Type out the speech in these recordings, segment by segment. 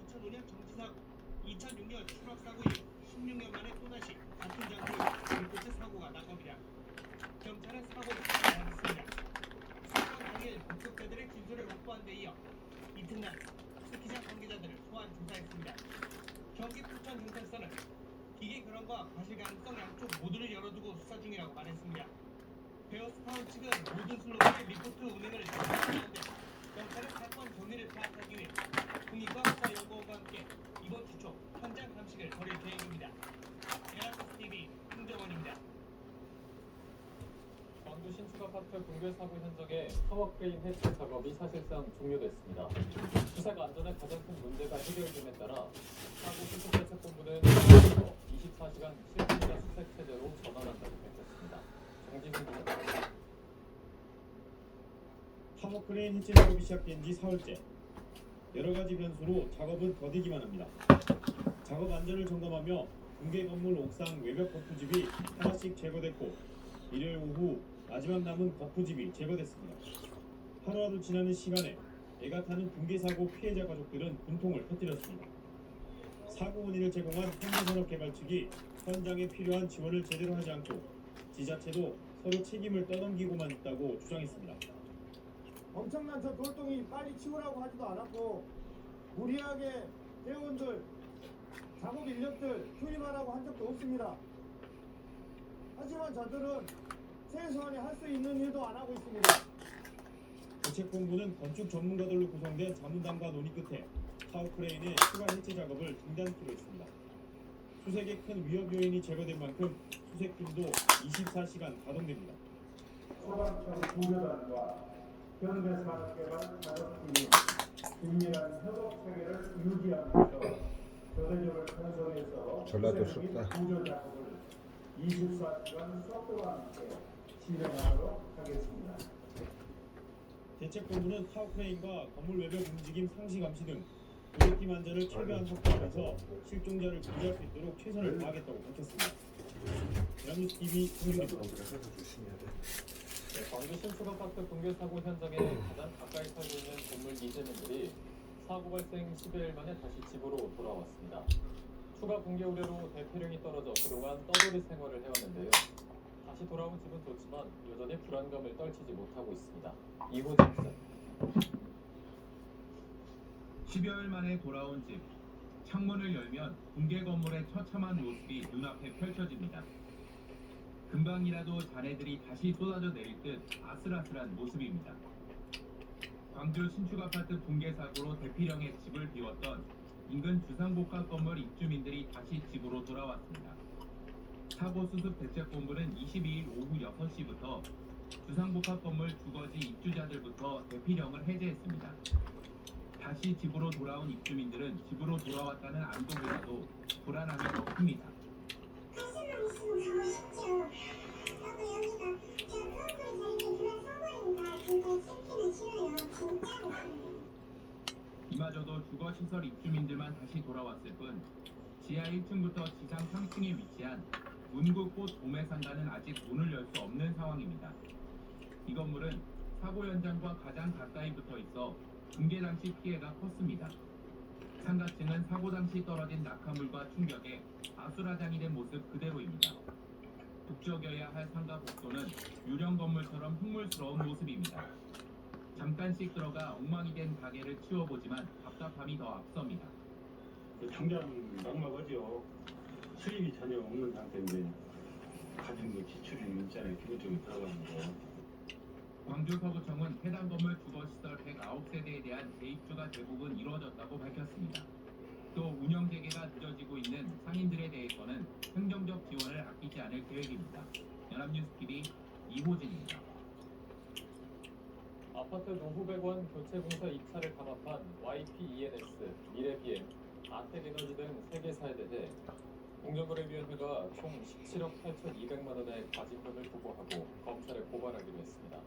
2005년 정지사고, 2006년 추락사고 이후 16년 만에 또다시 같은 장소에서 불꽃의 사고가 난 겁니다. 경찰은 사고를 발견했습니다. 사건 당일 목격자들의 진술을 확보한 데 이어 이튿날 스키장 관계자들을 소환 조사했습니다. 경기 부천경찰서는 기계 결함과 과실 가능성 양쪽 모두를 열어두고 수사 중이라고 말했습니다. 베어스타운 측은 모든 슬로건의 리포트 운행을 진행하는데 경찰은 사건 경위를 파악하기 위해 국립과 수사연구원과 함께 이번 주 초 현장 감식을 벌일 계획입니다. 연합뉴스TV 홍정원입니다. 광주 신축 아파트 붕괴 사고 현장의 타워 크레인 해체 작업이 사실상 종료됐습니다. 수색 안전에 가장 큰 문제가 해결됨에 따라 사고 수습 대책본부는 24시간 실시간 수색 체제로 전환한다고 밝혔습니다. 정진훈 기자입니다. 타워 크레인 해체 작업이 시작된 지 사흘째. 여러 가지 변수로 작업은 더디기만 합니다. 작업 안전을 점검하며 붕괴 건물 옥상 외벽 거푸집이 하나씩 제거됐고 일요일 오후 마지막 남은 거푸집이 제거됐습니다. 하루하루 지나는 시간에 애가 타는 붕괴 사고 피해자 가족들은 분통을 터뜨렸습니다. 사고 원인을 제공한 현대산업개발 측이 현장에 필요한 지원을 제대로 하지 않고 지자체도 서로 책임을 떠넘기고만 있다고 주장했습니다. 엄청난 저 돌덩이 빨리 치우라고 하지도 않았고 무리하게 대원들, 작업 인력들 투입하라고 한 적도 없습니다. 하지만 저들은 최소한의 할 수 있는 일도 안 하고 있습니다. 대책본부는 건축 전문가들로 구성된 자문단과 논의 끝에 타워 크레인의 추가 해체 작업을 중단키로 했습니다. 수색에 큰 위협 요인이 제거된 만큼 수색팀도 24시간 가동됩니다. 소방청 구조단과 현대산업개발 작업팀이 긴밀한 협업 체계를 유지하면서 교대적을 편성해서 전라도 수색 및 춥다. 구조 작업을 24시간 속도와 함께 진행하도록 하겠습니다. 대책본부는 타워 크레인과 건물 외벽 움직임 상시 감시 등 구조팀 안전을 최대한 확보하면서 실종자를 구제할 수 있도록 최선을 다하겠다고 밝혔습니다. 연합뉴스TV 홍준입니다. 광주 신축 아파트 붕괴 사고 현장에 가장 가까이 살고 있는 건물 이재민들이 사고 발생 10여일 만에 다시 집으로 돌아왔습니다. 추가 붕괴 우려로 대피령이 떨어져 그동안 떠돌이 생활을 해왔는데요. 다시 돌아온 집은 좋지만 여전히 불안감을 떨치지 못하고 있습니다. 이호진 기자. 10여일 만에 돌아온 집. 창문을 열면 붕괴 건물의 처참한 모습이 눈앞에 펼쳐집니다. 금방이라도 잔해들이 다시 쏟아져 내릴 듯 아슬아슬한 모습입니다. 광주 신축 아파트 붕괴 사고로 대피령의 집을 비웠던 인근 주상복합 건물 입주민들이 다시 집으로 돌아왔습니다. 사고 수습 대책본부는 22일 오후 6시부터 주상복합 건물 주거지 입주자들부터 대피령을 해제했습니다. 다시 집으로 돌아온 입주민들은 집으로 돌아왔다는 안도보다도 불안함이 더 큽니다. 이마저도 주거시설 입주민들만 다시 돌아왔을 뿐 지하 1층부터 지상 3층에 위치한 문구꽃 도매상가는 아직 문을 열 수 없는 상황입니다. 이 건물은 사고 현장과 가장 가까이 붙어 있어 붕괴 당시 피해가 컸습니다. 상가층은 사고 당시 떨어진 낙하물과 충격에 아수라장이 된 모습 그대로입니다. 북적여야 할 상가 복도는 유령 건물처럼 흉물스러운 모습입니다. 잠깐씩 들어가 엉망이 된 가게를 치워보지만 답답함이 더 앞섭니다. 당장 막막하죠. 수입이 전혀 없는 상태인데 가진 지출이 있잖아요. 기본적으로 들어가는 거. 광주 서구청은 해당 건물 주거시설 109세대에 대한 재입주가 대부분 이루어졌다고 밝혔습니다. 또 운영 재개가 늦어지고 있는 상인들에 대해서는 행정적 지원을 아끼지 않을 계획입니다. 연합뉴스TV 이호진입니다. 아파트 노후백원 교체공사 입찰을 담합한 YPENS, 미래비엠, 아텍에너지 등 3개사에 대해 공정거래위원회가 총 17억 8,200만 원의 과징금을 부과하고 검찰에 고발하기로 했습니다.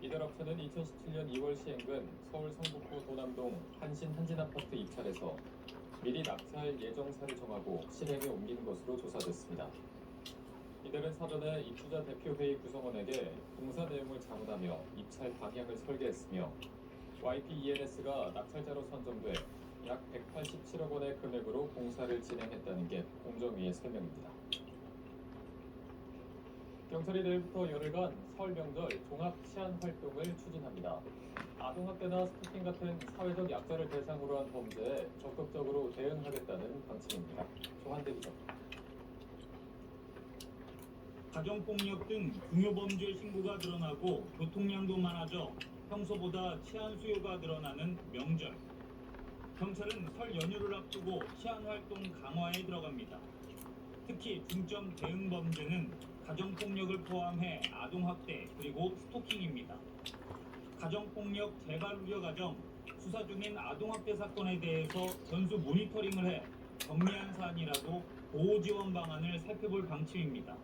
이들 업체는 2017년 2월 시행된 서울 성북구 도남동 한신아파트 입찰에서 미리 낙찰 예정사를 정하고 실행에 옮기는 것으로 조사됐습니다. 이들은 사전에 입주자 대표회의 구성원에게 공사 내용을 자문하며 입찰 방향을 설계했으며 YPENS가 낙찰자로 선정돼 약 187억 원의 금액으로 공사를 진행했다는 게 공정위의 설명입니다. 경찰이 내일부터 열흘간 설 명절 종합 치안 활동을 추진합니다. 아동학대나 스토킹 같은 사회적 약자를 대상으로 한 범죄에 적극적으로 대응하겠다는 방침입니다. 조한대 기자입니다. 가정폭력 등 중요범죄 신고가 늘어나고 교통량도 많아져 평소보다 치안 수요가 늘어나는 명절. 경찰은 설 연휴를 앞두고 치안 활동 강화에 들어갑니다. 특히 중점 대응 범죄는 가정폭력을 포함해 아동학대 그리고 스토킹입니다. 가정폭력 재발 우려 가정, 수사 중인 아동학대 사건에 대해서 전수 모니터링을 해 경미한 사안이라도 보호 지원 방안을 살펴볼 방침입니다.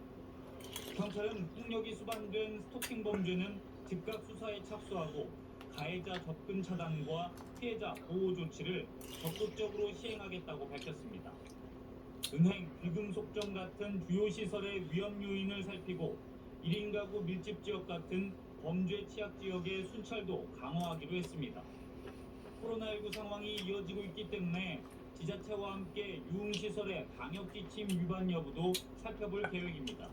경찰은 폭력이 수반된 스토킹 범죄는 즉각 수사에 착수하고 가해자 접근 차단과 피해자 보호 조치를 적극적으로 시행하겠다고 밝혔습니다. 은행, 비금 속점 같은 주요 시설의 위험 요인을 살피고 1인 가구 밀집 지역 같은 범죄 취약 지역의 순찰도 강화하기로 했습니다. 코로나19 상황이 이어지고 있기 때문에 지자체와 함께 유흥시설의 방역지침 위반 여부도 살펴볼 계획입니다.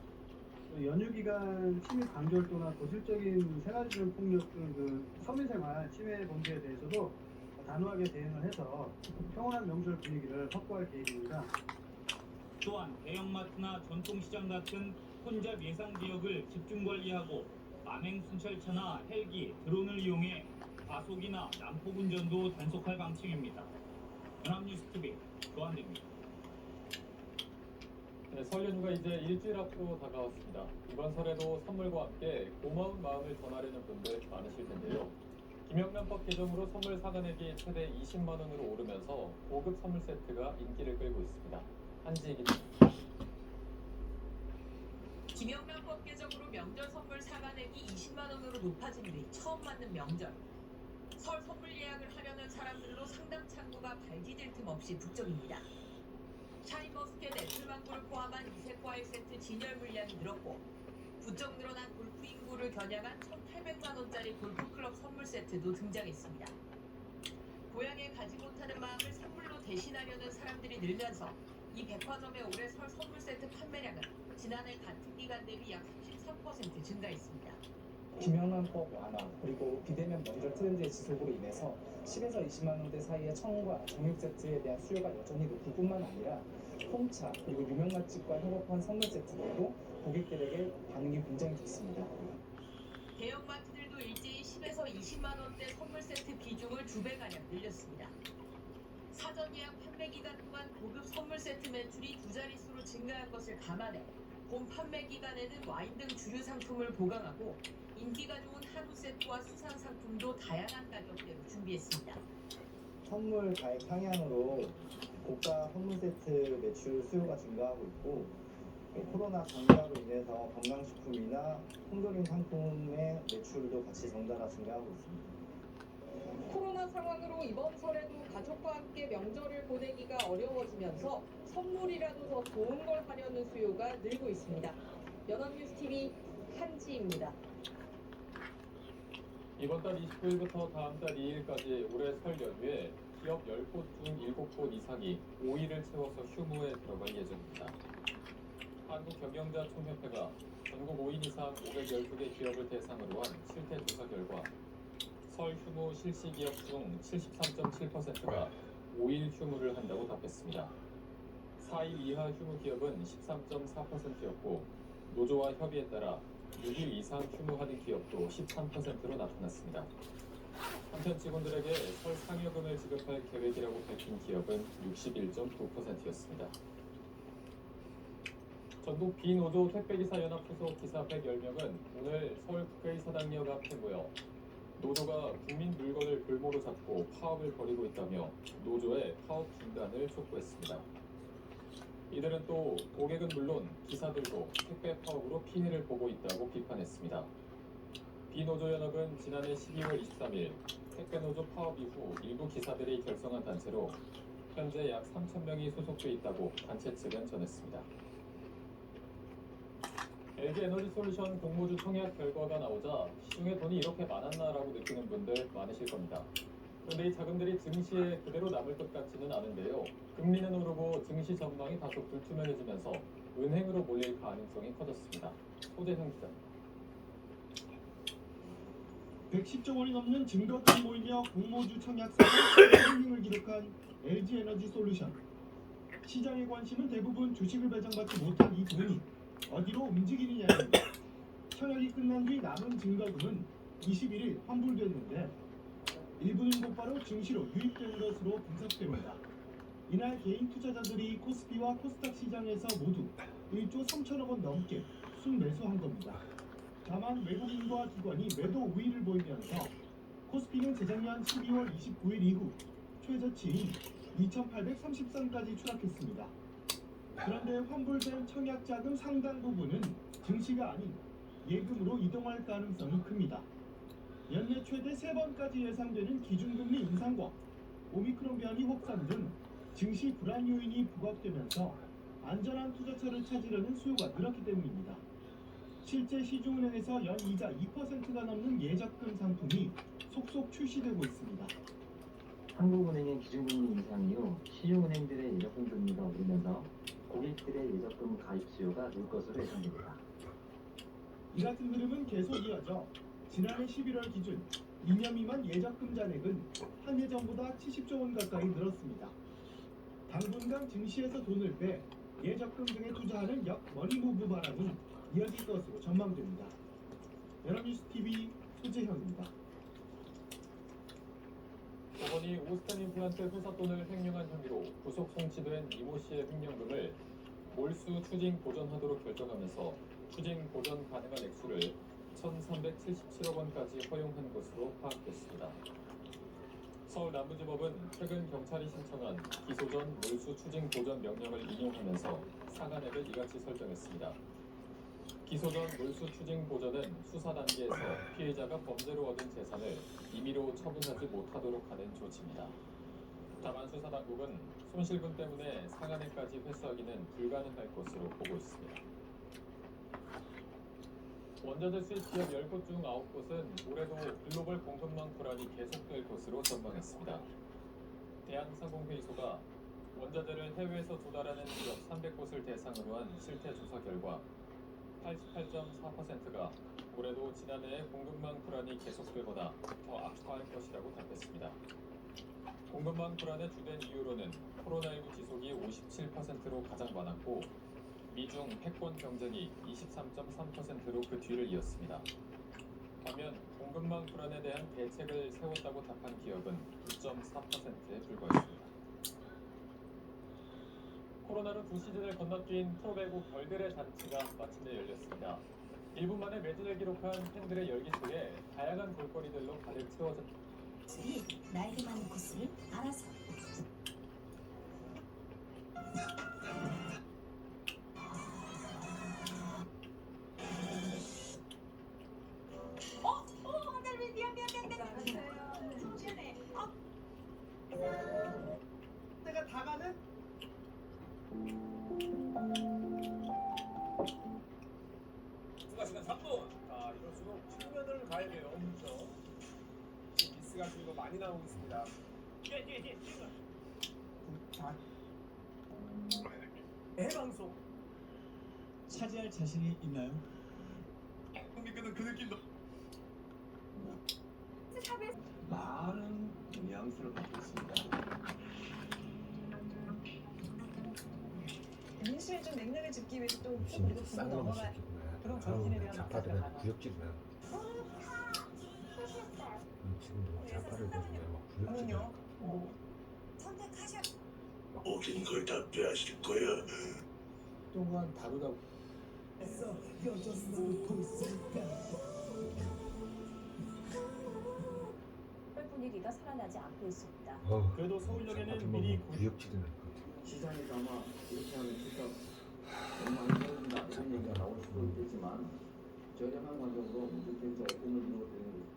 연휴 기간 침입 방지활동이나 고질적인 생활지원 폭력 등 서민생활 침해 범죄에 대해서도 단호하게 대응을 해서 평온한 명절 분위기를 확보할 계획입니다. 또한 대형마트나 전통시장 같은 혼잡 예상 지역을 집중 관리하고 만행 순찰차나 헬기, 드론을 이용해 과속이나 난폭 운전도 단속할 방침입니다. 연합뉴스TV 조한대입니다. 네, 설 연휴가 이제 일주일 앞으로 다가왔습니다. 이번 설에도 선물과 함께 고마운 마음을 전하려는 분들 많으실 텐데요. 김영란법 개정으로 선물 사간액이 최대 20만 원으로 오르면서 고급 선물 세트가 인기를 끌고 있습니다. 한지희 기자입니다. 김영란법 개정으로 명절 선물 사간액이 20만 원으로 높아진 일이 처음 맞는 명절. 설 선물 예약을 하려는 사람들로 상담 창구가 발디딜 틈 없이 북적입니다. 샤인머스켓 애플망고를 포함한 이색 과일 세트 진열 물량이 늘었고 부쩍 늘어난 골프 인구를 겨냥한 1,800만 원짜리 골프클럽 선물 세트도 등장했습니다. 고향에 가지 못하는 마음을 선물로 대신하려는 사람들이 늘면서 이 백화점의 올해 설 선물 세트 판매량은 지난해 같은 기간 대비 약 33% 증가했습니다. 김영란법 완화 그리고 비대면 명절 트렌드의 지속으로 인해서 10에서 20만 원대 사이의 청과 정육 세트에 대한 수요가 여전히 높을 뿐만 아니라 홍차 그리고 유명 맛집과 협업한 선물 세트들도 고객들에게 반응이 굉장히 좋습니다. 대형마트들도 일제히 10에서 20만 원대 선물 세트 비중을 2배가량 늘렸습니다. 사전 예약 판매 기간 동안 고급 선물 세트 매출이 2자릿수로 증가한 것을 감안해 본 판매 기간에는 와인 등 주류 상품을 보강하고 인기가 좋은 한우 세트와 수산 상품도 다양한 가격대로 준비했습니다. 선물 가입 상향으로 고가 선물 세트 매출 수요가 증가하고 있고 코로나 장기화로 인해서 건강식품이나 콩조림 상품의 매출도 같이 덩달아 증가하고 있습니다. 코로나 상황으로 이번 설에도 가족과 함께 명절을 보내기가 어려워지면서 선물이라도 더 좋은 걸 하려는 수요가 늘고 있습니다. 연합뉴스TV 한지입니다. 이번 달 29일부터 다음 달 2일까지 올해 설 연휴에 기업 10곳 중 7곳 이상이 5일을 채워서 휴무에 들어갈 예정입니다. 한국경영자총협회가 전국 5인 이상 512개 기업을 대상으로 한 실태 조사 결과 설 휴무 실시 기업 중 73.7%가 5일 휴무를 한다고 답했습니다. 4일 이하 휴무 기업은 13.4%였고 노조와 협의에 따라 6일 이상 휴무하는 기업도 13%로 나타났습니다. 한편 직원들에게 설 상여금을 지급할 계획이라고 밝힌 기업은 61.9%였습니다. 전국 비노조 택배기사연합 소속 기사 110명은 오늘 서울 국회의사당역 앞에 모여 노조가 국민 물건을 볼모로 잡고 파업을 벌이고 있다며 노조의 파업 중단을 촉구했습니다. 이들은 또 고객은 물론 기사들도 택배 파업으로 피해를 보고 있다고 비판했습니다. 비노조연합은 지난해 12월 23일 택배노조 파업 이후 일부 기사들이 결성한 단체로 현재 약 3,000명이 소속돼 있다고 단체 측은 전했습니다. LG에너지솔루션 공모주 청약 결과가 나오자 시중에 돈이 이렇게 많았나라고 느끼는 분들 많으실 겁니다. 그런데 이 자금들이 증시에 그대로 남을 것 같지는 않은데요. 금리는 오르고 증시 전망이 다소 불투명해지면서 은행으로 몰릴 가능성이 커졌습니다. 소재형 기자. 110조 원이 넘는 증거금 모이며 공모주 청약 사건 을 기록한 LG에너지솔루션. 시장의 관심은 대부분 주식을 배정받지 못한 이 돈이 어디로 움직이느냐입니다. 청약이 끝난 뒤 남은 증거금은 21일 환불됐는데 일부는 곧바로 증시로 유입된 것으로 분석됩니다. 이날 개인 투자자들이 코스피와 코스닥 시장에서 모두 1조 3천억 원 넘게 순매수한 겁니다. 다만 외국인과 기관이 매도 우위를 보이면서 코스피는 재작년 12월 29일 이후 최저치인 2,830선까지 추락했습니다. 그런데 환불된 청약 자금 상당 부분은 증시가 아닌 예금으로 이동할 가능성이 큽니다. 연내 최대 3번까지 예상되는 기준금리 인상과 오미크론 변이 확산 등 증시 불안 요인이 부각되면서 안전한 투자처를 찾으려는 수요가 늘었기 때문입니다. 실제 시중은행에서 연 이자 2%가 넘는 예적금 상품이 속속 출시되고 있습니다. 한국은행의 기준금리 인상 이후 시중은행들의 예적금 금리가 오르면서 고객들의 예적금 가입 수요가 늘 것으로 예상됩니다. 이 같은 흐름은 계속 이어져 지난해 11월 기준 2년 미만 예적금 잔액은 한 해 전보다 70조 원 가까이 늘었습니다. 당분간 증시에서 돈을 빼 예적금 등에 투자하는 머니무브 바람이 이어질 것으로 전망됩니다. 연합뉴스TV 소재형입니다. 법원이 오스탄 임플란트 후사돈을 횡령한 혐의로 구속 송치된 이모 씨의 횡령금을 몰수 추징 보전하도록 결정하면서 추징 보전 가능한 액수를 1,377억 원까지 허용한 것으로 파악됐습니다. 서울 남부지법은 최근 경찰이 신청한 기소 전 몰수 추징 보전 명령을 인용하면서 상한액을 이같이 설정했습니다. 기소 전 몰수 추징 보전은 수사 단계에서 피해자가 범죄로 얻은 재산을 임의로 처분하지 못하도록 하는 조치입니다. 다만 수사당국은 손실분 때문에 상한액까지 회수하기는 불가능할 것으로 보고 있습니다. 원자재 수입 기업 10곳 중 9곳은 올해도 글로벌 공급망 불안이 계속될 것으로 전망했습니다. 대한상공회의소가 원자재를 해외에서 조달하는 기업 300곳을 대상으로 한 실태 조사 결과 88.4%가 올해도 지난해의 공급망 불안이 계속되거나 더 악화할 것이라고 답했습니다. 공급망 불안의 주된 이유로는 코로나19 지속이 57%로 가장 많았고 미중 패권 경쟁이 23.3%로 그 뒤를 이었습니다. 반면 공급망 불안에 대한 대책을 세웠다고 답한 기업은 2.4%에 불과했습니다. 코로나로 두 시즌을 건너뛴 프로배구 별들의 잔치가 마침내 열렸습니다. 1분 만에 매진을 기록한 팬들의 열기 속에 다양한 볼거리들로 가득 채워졌습니다. 나에게 맞는 코스를 알아서. 내가 다 가는? 추가 시간 3분. 아, 이럴수록 측면을 가야 돼요. 그렇죠. 미스가 좀 이거 많이 나오고 있습니다. 대방송. 차지할 자신이 있나요? 그 느낌도. 많은 뉘앙스를 갖고 있습니다. 민수에 좀 냉랭을 짚기 위해서 또 우리가 보고 넘어가 그런 정신에 대한 좌파들은 구역질이야. 지금도 좌파를 보시면 막 구역질. 선택하셔. 모든 걸 다 빼앗을 거야. 동안 다루다 분위기가 살아나지 않고 있습니다. 그래도 서울역에는 미리 구역질이나 시장에서 아마 이렇게 하면 집값 너무 많이 떨어진다 이런 얘기가 나올 수도 있겠지만 저렴한 가격으로 주택자의 꿈을 이루어드리는 것입니다.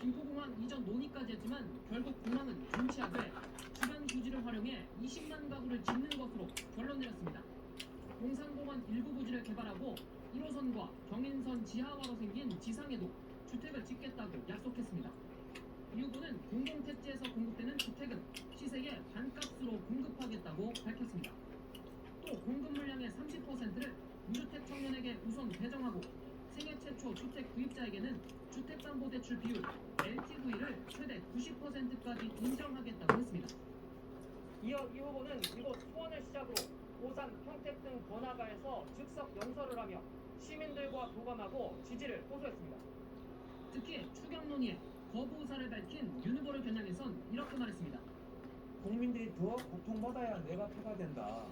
김포공항 이전 논의까지 했지만 결국 공항은 존치하되 주변 부지를 활용해 20만 가구를 짓는 것으로 결론 내렸습니다. 공상공원 일부 부지를 개발하고 1호선과 경인선 지하화로 생긴 지상에도 주택을 짓겠다고 약속했습니다. 이 후보는 공공택지에서 공급되는 주택은 시세의 반값으로 공급하겠다고 밝혔습니다. 또 공급 물량의 30%를 무주택 청년에게 우선 배정하고 생애 최초 주택 구입자에게는 주택담보대출 비율 LTV를 최대 90%까지 인정하겠다고 했습니다. 이어 이 후보는 이곳 수원을 시작으로 오산, 평택 등 번화가에서 즉석 연설을 하며 시민들과 교감하고 지지를 호소했습니다. 특히 추경 논의에 거부 의사를 밝힌 윤 후보를 겨냥해선 이렇게 말했습니다. 국민들이 더 고통받아야 내가 표가 된다.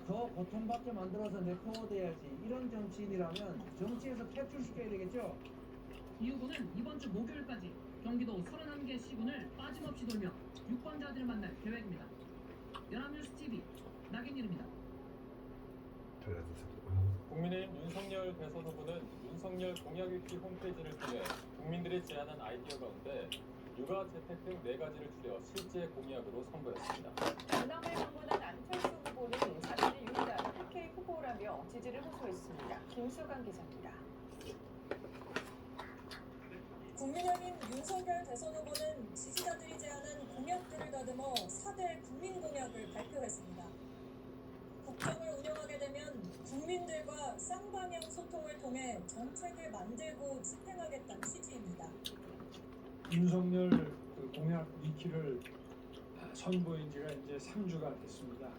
더 고통받게 만들어서 내 표가 돼야지. 이런 정치인이라면 정치에서 퇴출시켜야 되겠죠. 이 후보는 이번 주 목요일까지 경기도 31개 시군을 빠짐없이 돌며 유권자들을 만날 계획입니다. 연합뉴스 TV 나경일입니다. 국민의힘 윤석열 대선 후보는 윤석열 공약위키 홈페이지를 통해 국민들이 제안한 아이디어 가운데 육아, 재택 등 4가지를 추려 실제 공약으로 선보였습니다. 연합을 방문한 안철수 후보는 자신이 유일한 PK 후보라며 지지를 호소했습니다. 김수강 기자입니다. 국민의힘 윤석열 대선 후보는 지지자들이 제안한 공약들을 다듬어 4대 국민 공약을 발표했습니다. 국정을 운영하게 되면 국민들과 쌍방향 소통을 통해 정책을 만들고 집행하겠다는 취지입니다. 윤석열 공약 위키를 선보인 지가 이제 3주가 됐습니다.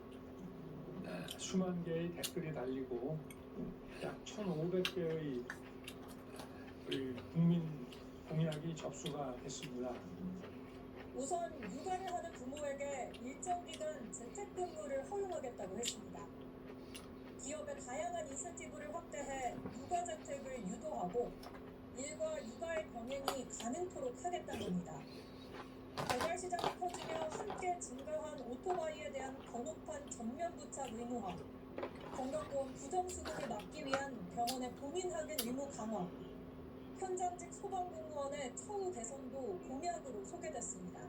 수만 개의 댓글이 달리고 약 1,500개의 국민 공약이 접수가 됐습니다. 우선 육아를 하는 부모에게 일정 기간 재택근무를 허용하겠다고 했습니다. 기업의 다양한 인센티브를 확대해 육아 재택을 유도하고 일과 육아의 병행이 가능토록 하겠다는 겁니다. 배달 시장이 커지며 함께 증가한 오토바이에 대한 번호판 전면 부착 의무화, 건강보험 부정수급을 막기 위한 병원의 본인 확인 의무 강화, 현장직 소방공무원의 처우 개선도 공약으로 소개됐습니다.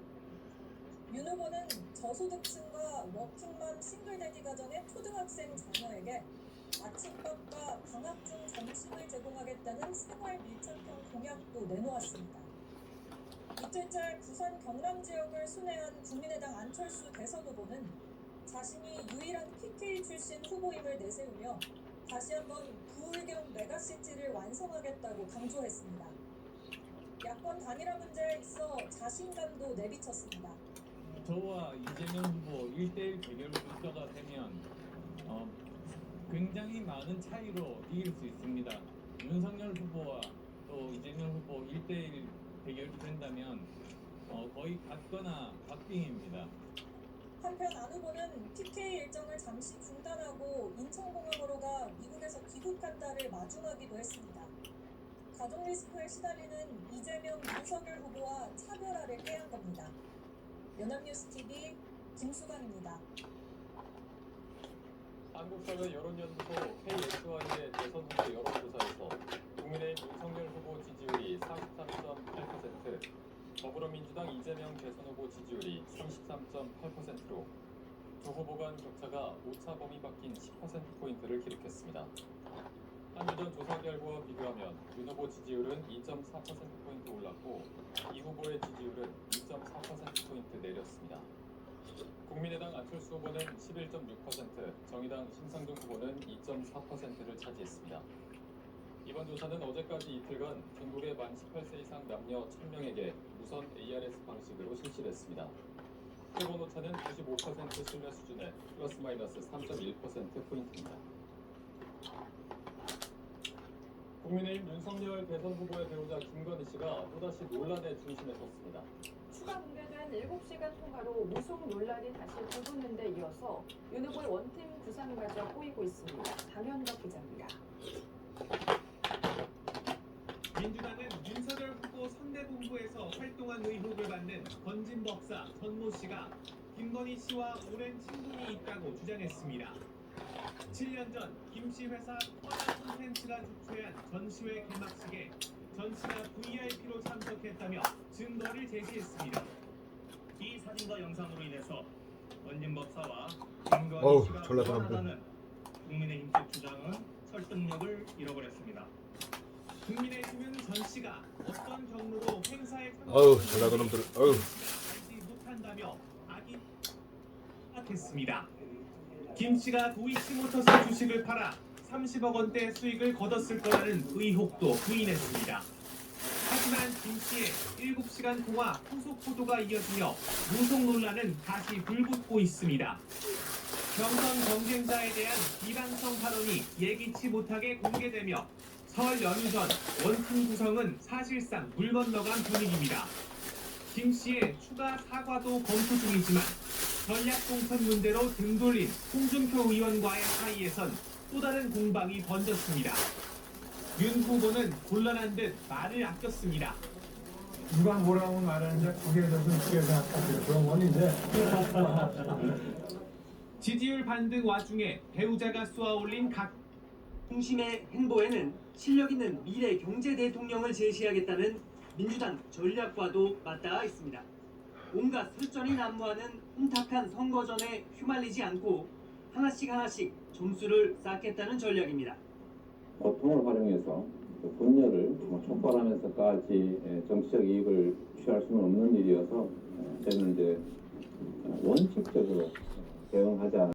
윤 후보는 저소득층과 워킹맘 싱글데디 가정의 초등학생 자녀에게 아침밥과 방학 중 점심을 제공하겠다는 생활 밀착형 공약도 내놓았습니다. 이틀째 부산 경남 지역을 순회한 국민의당 안철수 대선 후보는 자신이 유일한 PK 출신 후보임을 내세우며 다시 한번 부울경 메가시티를 완성하겠다고 강조했습니다. 야권 단일화 문제에 있어 자신감도 내비쳤습니다. 저와 이재명 후보 1대1 대결 구도가 되면 굉장히 많은 차이로 이길 수 있습니다. 윤석열 후보와 또 이재명 후보 1대1 대결이 된다면 거의 같거나 박빙입니다. 한편 안 후보는 PK 일정을 잠시 중단하고 인천공항으로 가 미국에서 귀국한 딸을 마중하기도 했습니다. 가족 리스크에 시달리는 이재명, 윤석열 후보와 차별화를 꾀한 겁니다. 연합뉴스TV 김수강입니다. 한국사회 여론연구소 KSY의 대선 후보 여론조사에서 국민의힘 윤석열 후보 지지율이 43.8%, 더불어민주당 이재명 대선 후보 지지율이 33.8%로 두 후보 간 격차가 오차 범위 바뀐 10%포인트를 기록했습니다. 한 주 전 조사 결과와 비교하면 윤 후보 지지율은 2.4%포인트 올랐고 이 후보의 지지율은 2.4%포인트 내렸습니다. 국민의당 안철수 후보는 11.6%, 정의당 심상정 후보는 2.4%를 차지했습니다. 이번 조사는 어제까지 이틀간 전국의 만 18세 이상 남녀 1000명에게 무선 ARS 방식으로 실시됐습니다. 최고 오차는 95% 신뢰 수준의 플러스 마이너스 3.1%포인트입니다. 국민의힘 윤석열 대선 후보의 배우자 김건희 씨가 또다시 논란의 중심에 섰습니다. 추가 공개된 7시간 통화로 무속 논란이 다시 부붙는 데 이어서 윤 후보의 원팀 구상마저 꼬이고 있습니다. 강현덕 기자입니다. 민주당은 윤석열 후보 선대본부에서 활동한 의혹을 받는 건진 법사 전모 씨가 김건희 씨와 오랜 친분이 있다고 주장했습니다. 7년 전 김씨 회사 허나 콘텐츠가 주최한 전시회 개막식에 전 씨가 VIP로 참석했다며 증거를 제시했습니다. 이 사진과 영상으로 인해서 건진 법사와 김건희 씨가 불안하다는 국민의힘 측 주장은 설득력을 잃어버렸습니다. 국민의힘은 전 씨가 어떤 경로로 행사에 아유 잘 나가는 놈들. 아유. 알지 못한다며 악의했습니다. 김 씨가 도이치모터스 주식을 팔아 30억 원대 수익을 거뒀을 거라는 의혹도 부인했습니다. 하지만 김 씨의 7시간 통화 후속 보도가 이어지며 무속 논란은 다시 불붙고 있습니다. 경선 경쟁자에 대한 비방성 발언이 예기치 못하게 공개되며 설 연휴 전 원팀 구성은 사실상 물 건너간 분위기입니다. 김 씨의 추가 사과도 검토 중이지만 전략 공천 문제로 등 돌린 홍준표 의원과의 사이에선 또 다른 공방이 번졌습니다. 윤 후보는 곤란한 듯 말을 아꼈습니다. 누가 뭐라고 말하는지 거기에 대해서 크게 생각하세요. 그런 건인데. 지지율 반등 와중에 배우자가 쏘아올린 각 중심의 행보에는 실력 있는 미래 경제 대통령을 제시하겠다는 민주당 전략과도 맞닿아 있습니다. 온갖 설전이 난무하는 혼탁한 선거전에 휘말리지 않고 하나씩 점수를 쌓겠다는 전략입니다. 고통을 활용해서 분열을 촉발하면서까지 정치적 이익을 취할 수는 없는 일이어서 저는 이제 원칙적으로 대응하자.